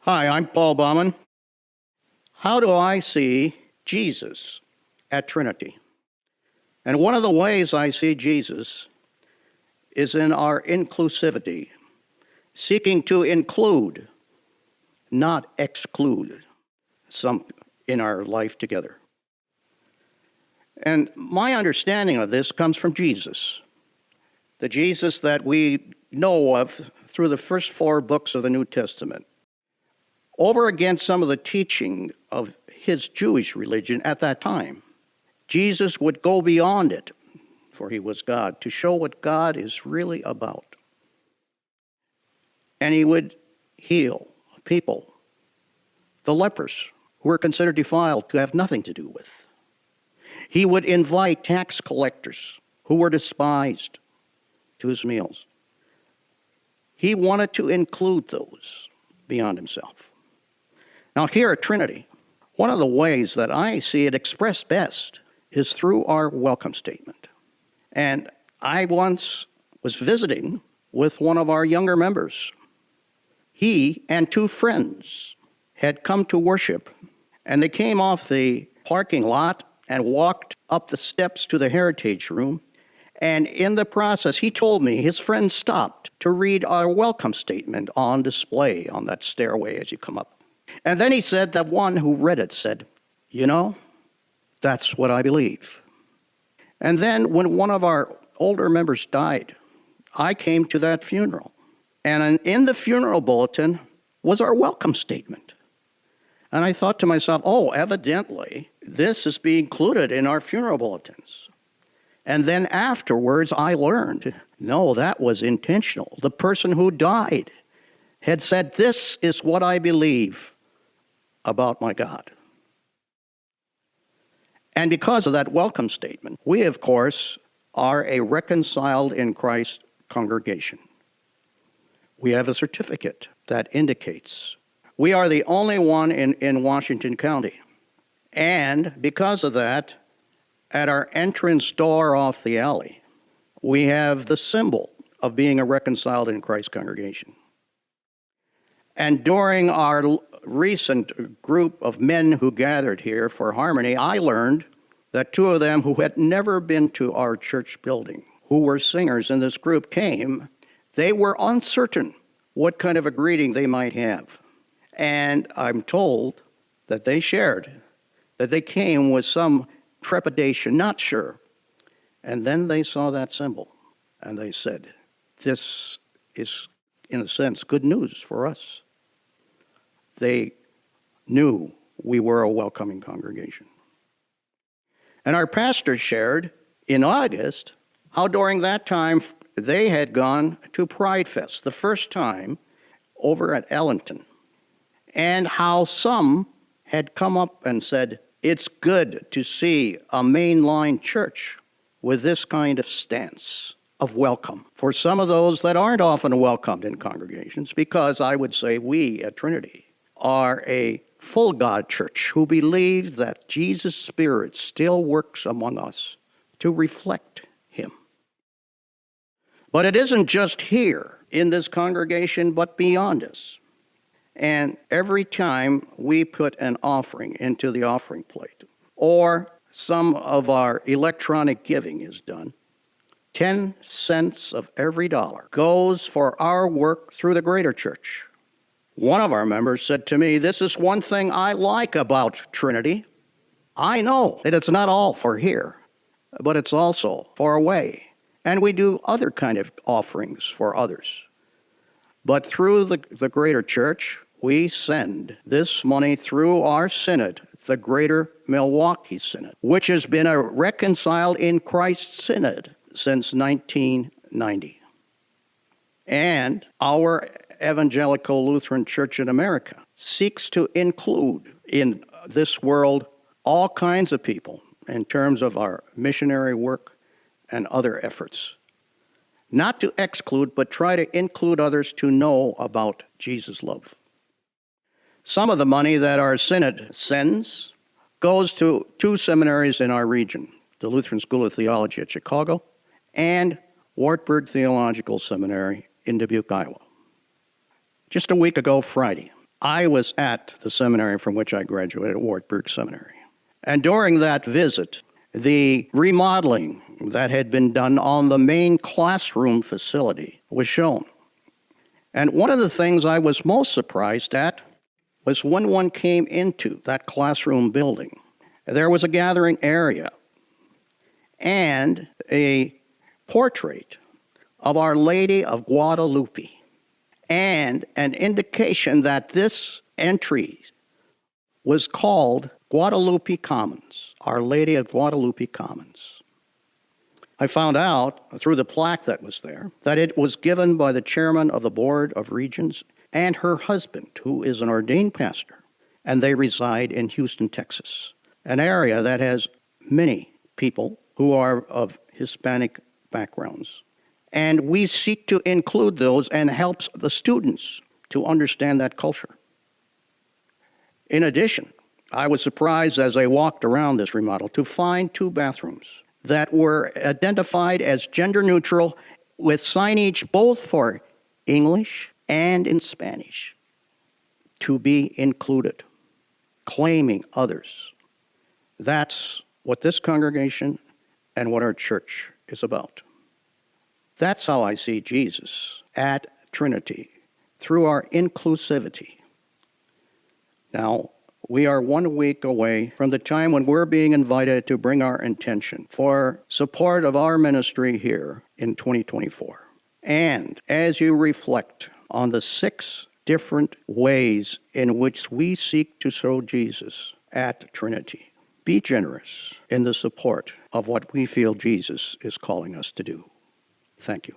Hi, I'm Paul Baumann. How do I see Jesus at Trinity? And one of the ways I see Jesus is in our inclusivity, seeking to include, not exclude, some in our life together. And my understanding of this comes from Jesus, the Jesus that we know of through the first 4 books of the New Testament, over against some of the teaching of his Jewish religion at that time. Jesus would go beyond it, for he was God, to show what God is really about. And he would heal people, the lepers, who were considered defiled, to have nothing to do with. He would invite tax collectors who were despised to his meals. He wanted to include those beyond himself. Now, here at Trinity, one of the ways that I see it expressed best is through our welcome statement. And I once was visiting with one of our younger members. He and 2 friends had come to worship, and they came off the parking lot and walked up the steps to the heritage room. And in the process, he told me his friend stopped to read our welcome statement on display on that stairway as you come up. And then he said that one who read it said, "You know, that's what I believe." And then when one of our older members died, I came to that funeral. And in the funeral bulletin was our welcome statement. And I thought to myself, oh, evidently, this is being included in our funeral bulletins. And then afterwards, I learned, no, that was intentional. The person who died had said, "This is what I believe about my God." And because of that welcome statement, we, of course, are a reconciled in Christ congregation. We have a certificate that indicates we are the only one in Washington County. And because of that, at our entrance door off the alley, we have the symbol of being a reconciled in Christ congregation. And during our recent group of men who gathered here for harmony, I learned that 2 of them who had never been to our church building, who were singers in this group, came. They were uncertain what kind of a greeting they might have. And I'm told that they shared that they came with some trepidation, not sure. And then they saw that symbol, and they said, this is, in a sense, good news for us. They knew we were a welcoming congregation. And our pastor shared in August how during that time they had gone to Pride Fest, the first time over at Ellington, and how some had come up and said, it's good to see a mainline church with this kind of stance of welcome for some of those that aren't often welcomed in congregations, because I would say we at Trinity are a full God church who believes that Jesus' Spirit still works among us to reflect him. But it isn't just here in this congregation, but beyond us. And every time we put an offering into the offering plate, or some of our electronic giving is done, 10 cents of every dollar goes for our work through the greater church. One of our members said to me, "This is one thing I like about Trinity. I know that it's not all for here, but it's also for away. And we do other kind of offerings for others. But through the greater church, we send this money through our synod, the Greater Milwaukee Synod, which has been a reconciled in Christ synod since 1990. And our Evangelical Lutheran Church in America seeks to include in this world all kinds of people in terms of our missionary work and other efforts. Not to exclude, but try to include others to know about Jesus' love. Some of the money that our synod sends goes to 2 seminaries in our region, the Lutheran School of Theology at Chicago and Wartburg Theological Seminary in Dubuque, Iowa. Just a week ago, Friday, I was at the seminary from which I graduated, Wartburg Seminary. And during that visit, the remodeling that had been done on the main classroom facility was shown. And one of the things I was most surprised at was when one came into that classroom building, there was a gathering area and a portrait of Our Lady of Guadalupe, and an indication that this entry was called Guadalupe Commons, Our Lady of Guadalupe Commons. I found out through the plaque that was there that it was given by the chairman of the Board of Regents and her husband, who is an ordained pastor, and they reside in Houston, Texas, an area that has many people who are of Hispanic backgrounds. And we seek to include those and help the students to understand that culture. In addition, I was surprised as I walked around this remodel to find 2 bathrooms that were identified as gender neutral with signage both for English and in Spanish, to be included, claiming others. That's what this congregation and what our church is about. That's how I see Jesus at Trinity, through our inclusivity. Now, we are 1 week away from the time when we're being invited to bring our intention for support of our ministry here in 2024. And as you reflect on the 6 different ways in which we seek to show Jesus at Trinity, be generous in the support of what we feel Jesus is calling us to do. Thank you.